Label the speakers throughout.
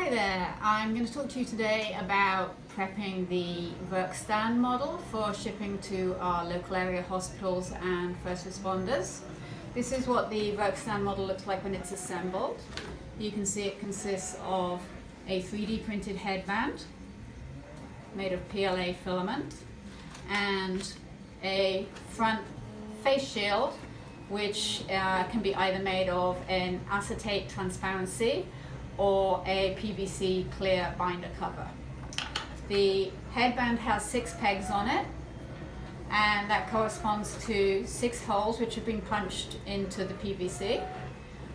Speaker 1: Hi there, I'm going to talk to you today about prepping the Verkstan model for shipping to our local area hospitals and first responders. This is what the Verkstan model looks like when it's assembled. You can see it consists of a 3D printed headband made of PLA filament and a front face shield which can be either made of an acetate transparency or a PVC clear binder cover. The headband has 6 pegs on it, and that corresponds to 6 holes which have been punched into the PVC.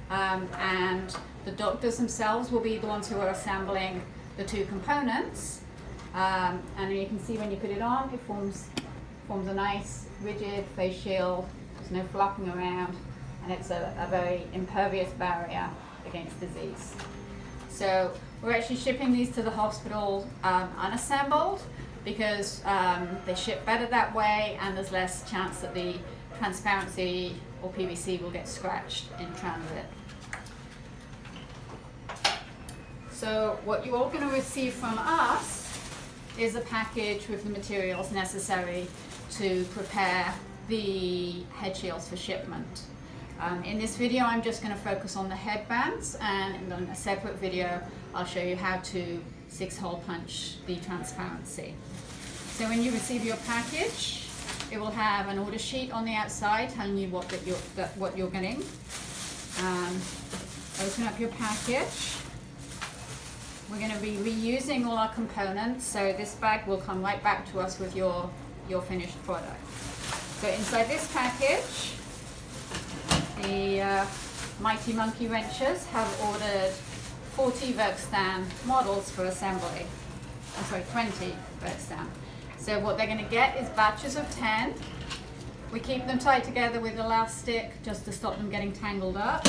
Speaker 1: And the doctors themselves will be the ones who are assembling the 2 components. And you can see when you put it on, it forms a nice rigid face shield. There's no flopping around, and it's a very impervious barrier against disease. So we're actually shipping these to the hospital unassembled because they ship better that way, and there's less chance that the transparency or PVC will get scratched in transit. So what you're all going to receive from us is a package with the materials necessary to prepare the head shields for shipment. In this video I'm just going to focus on the headbands, and in a separate video I'll show you how to 6-hole punch the transparency. So when you receive your package, it will have an order sheet on the outside telling you what you're getting. Open up your package. We're going to be reusing all our components, so this bag will come right back to us with your finished product. So inside this package, the Mighty Monkey Wrenchers have ordered 40 Verkstan models for assembly. I'm sorry, 20 Verkstan. So what they're going to get is batches of 10. We keep them tied together with elastic just to stop them getting tangled up.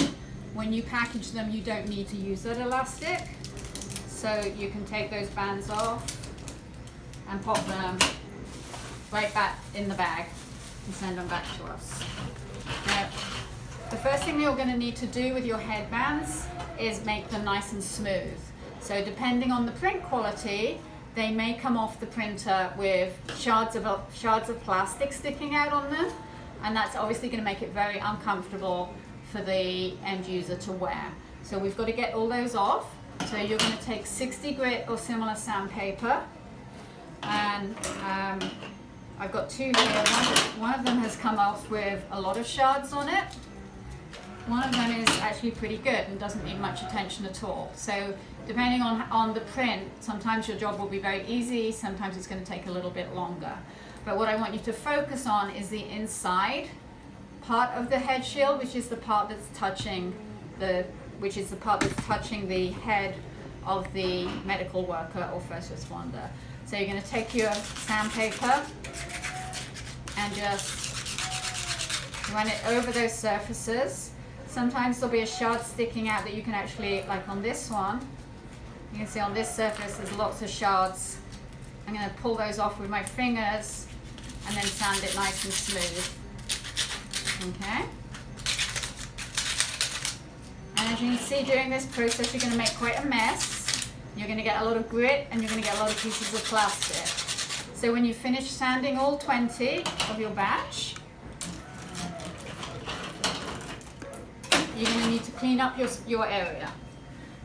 Speaker 1: When you package them, you don't need to use that elastic. So you can take those bands off and pop them right back in the bag and send them back to us. Now, the first thing you're going to need to do with your headbands is make them nice and smooth. So depending on the print quality, they may come off the printer with shards of plastic sticking out on them, and that's obviously going to make it very uncomfortable for the end user to wear. So we've got to get all those off. So you're going to take 60 grit or similar sandpaper, and I've got 2 here. One of them has come off with a lot of shards on it. One of them is actually pretty good and doesn't need much attention at all. So depending on the print, sometimes your job will be very easy, sometimes it's going to take a little bit longer. But what I want you to focus on is the inside part of the head shield, which is the part that's touching the head of the medical worker or first responder. So you're going to take your sandpaper and just run it over those surfaces. Sometimes there'll be a shard sticking out that you can actually, like on this one, you can see on this surface there's lots of shards. I'm going to pull those off with my fingers and then sand it nice and smooth. Okay? And as you can see, during this process you're going to make quite a mess. You're going to get a lot of grit and you're going to get a lot of pieces of plastic. So when you finish sanding all 20 of your batch, you're going to need to clean up your area,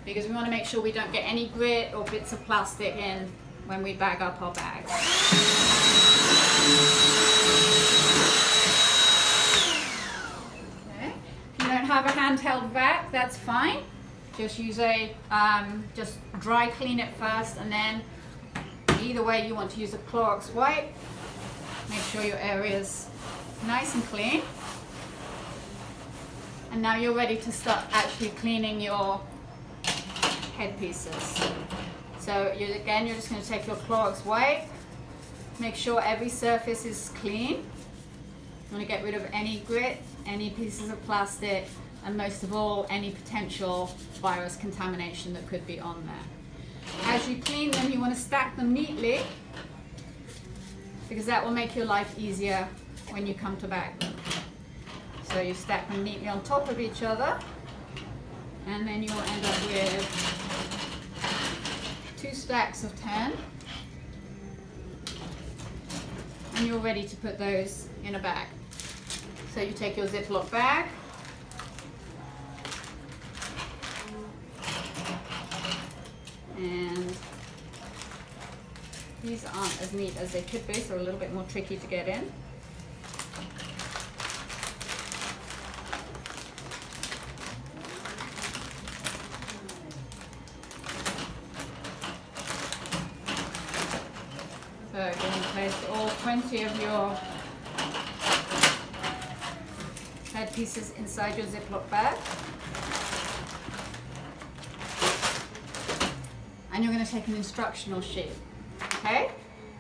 Speaker 1: because we want to make sure we don't get any grit or bits of plastic in when we bag up our bags. Okay. If you don't have a handheld vac, that's fine. Just use just dry clean it first, and then either way you want to use a Clorox wipe. Make sure your area's nice and clean. And now you're ready to start actually cleaning your head pieces. So you're just going to take your Clorox wipe, make sure every surface is clean. You want to get rid of any grit, any pieces of plastic, and most of all, any potential virus contamination that could be on there. As you clean them, you want to stack them neatly, because that will make your life easier when you come to bag them. So you stack them neatly on top of each other, and then you'll end up with 2 stacks of 10, and you're ready to put those in a bag. So you take your Ziploc bag, and these aren't as neat as they could be, so a little bit more tricky to get in. So you're going to place all 20 of your head pieces inside your Ziploc bag. And you're going to take an instructional sheet. Okay?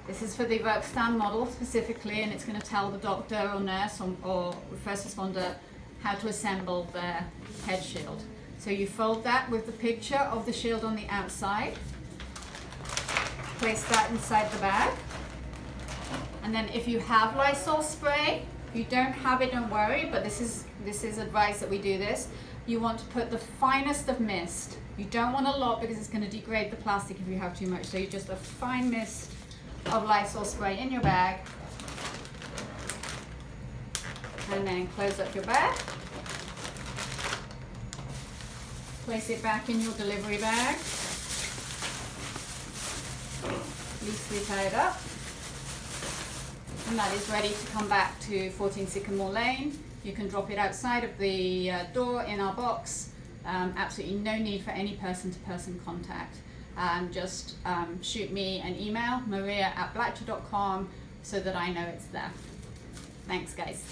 Speaker 1: This is for the Verkstan model specifically, and it's going to tell the doctor or nurse or first responder how to assemble their head shield. So you fold that with the picture of the shield on the outside. Place that inside the bag. And then if you have Lysol spray, if you don't have it, don't worry, but this is advice that we do this. You want to put the finest of mist. You don't want a lot because it's going to degrade the plastic if you have too much. So you just a fine mist of Lysol spray in your bag. And then close up your bag. Place it back in your delivery bag. Loosely tie it up. And that is ready to come back to 14 Sycamore Lane. You can drop it outside of the door in our box. Absolutely no need for any person-to-person contact. Just shoot me an email, maria@blackcher.com, so that I know it's there. Thanks, guys.